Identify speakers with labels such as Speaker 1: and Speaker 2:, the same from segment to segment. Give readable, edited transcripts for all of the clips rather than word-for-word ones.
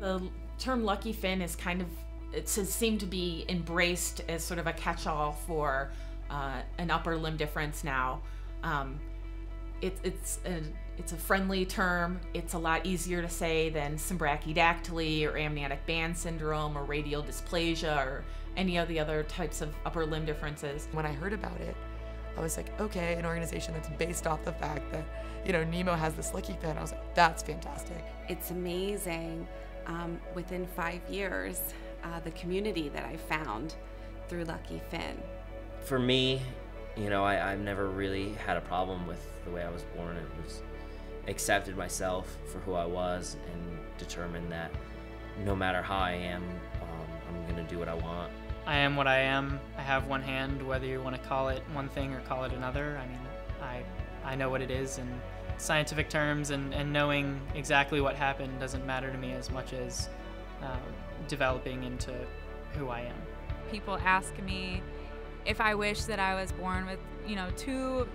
Speaker 1: The term Lucky Finn is kind of, it seemed to be embraced as sort of a for an upper limb difference now. It's a friendly term. It's a lot easier to say than brachydactyly or amniotic band syndrome or radial dysplasia or any of the other types of upper limb differences.
Speaker 2: When I heard about it, I was like, okay, an organization that's based off the fact that, you know, Nemo has this Lucky Finn. I was like, that's fantastic.
Speaker 3: It's amazing. Within 5 years, the community that I found through Lucky Finn.
Speaker 4: For me, you know, I've never really had a problem with the way I was born. It was accepted myself for who I was and determined that no matter how I am, I'm gonna do what I want.
Speaker 5: I am what I am. I have one hand, whether you want to call it one thing or call it another. I mean, I know what it is in scientific terms, and knowing exactly what happened doesn't matter to me as much as developing into who I am.
Speaker 6: People ask me if I wish that I was born with, you know, 2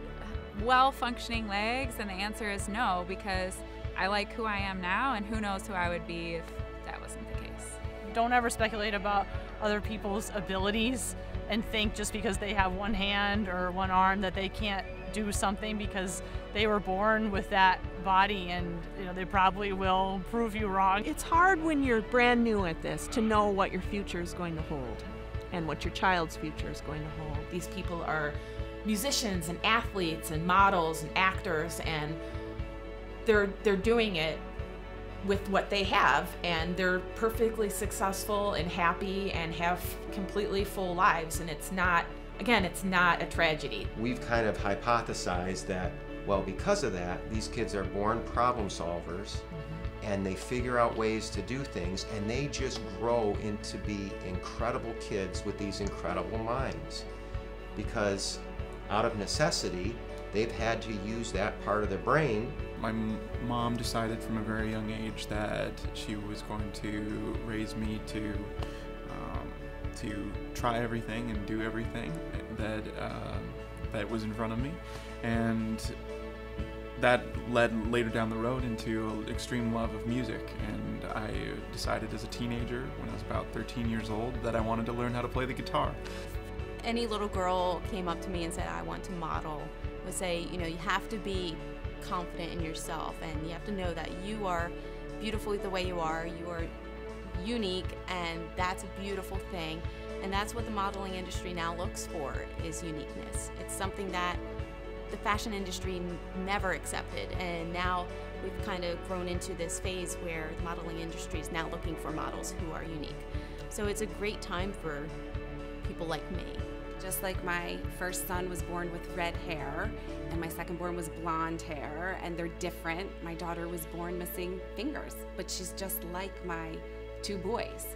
Speaker 6: well-functioning legs, and the answer is no, because I like who I am now, and who knows who I would be if that wasn't the case.
Speaker 7: Don't ever speculate about other people's abilities and think just because they have one hand or one arm that they can't do something because they were born with that body, and you know, they probably will prove you wrong.
Speaker 8: It's hard when you're brand new at this to know what your future is going to hold and what your child's future is going to hold.
Speaker 1: These people are musicians and athletes and models and actors, and they're doing it with what they have, and they're perfectly successful and happy and have completely full lives, and it's not, again, it's not a tragedy.
Speaker 9: We've kind of hypothesized that, well, because of that, these kids are born problem solvers, and they figure out ways to do things, and they just grow into be incredible kids with these incredible minds. Because out of necessity, they've had to use that part of their brain.
Speaker 10: My mom decided from a very young age that she was going to raise me to try everything and do everything that was in front of me, and that led later down the road into an extreme love of music. And I decided as a teenager, when I was about 13 years old, that I wanted to learn how to play the guitar.
Speaker 11: Any little girl came up to me and said, I want to model, would say, you know, you have to be confident in yourself, and you have to know that you are beautiful the way you are unique, and that's a beautiful thing. And that's what the modeling industry now looks for, is uniqueness. It's something that the fashion industry never accepted, and now we've kind of grown into this phase where the modeling industry is now looking for models who are unique. So it's a great time for people like me.
Speaker 3: Just like my first son was born with red hair, and my second born was blonde hair, and they're different. My daughter was born missing fingers, but she's just like my 2 boys.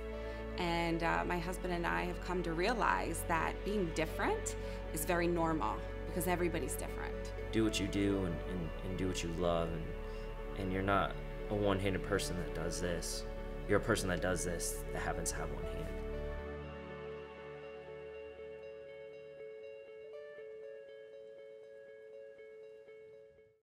Speaker 3: And my husband and I have come to realize that being different is very normal, because everybody's different.
Speaker 4: Do what you do and do what you love, and you're not a one-handed person that does this. You're a person that does this that happens to have one hand.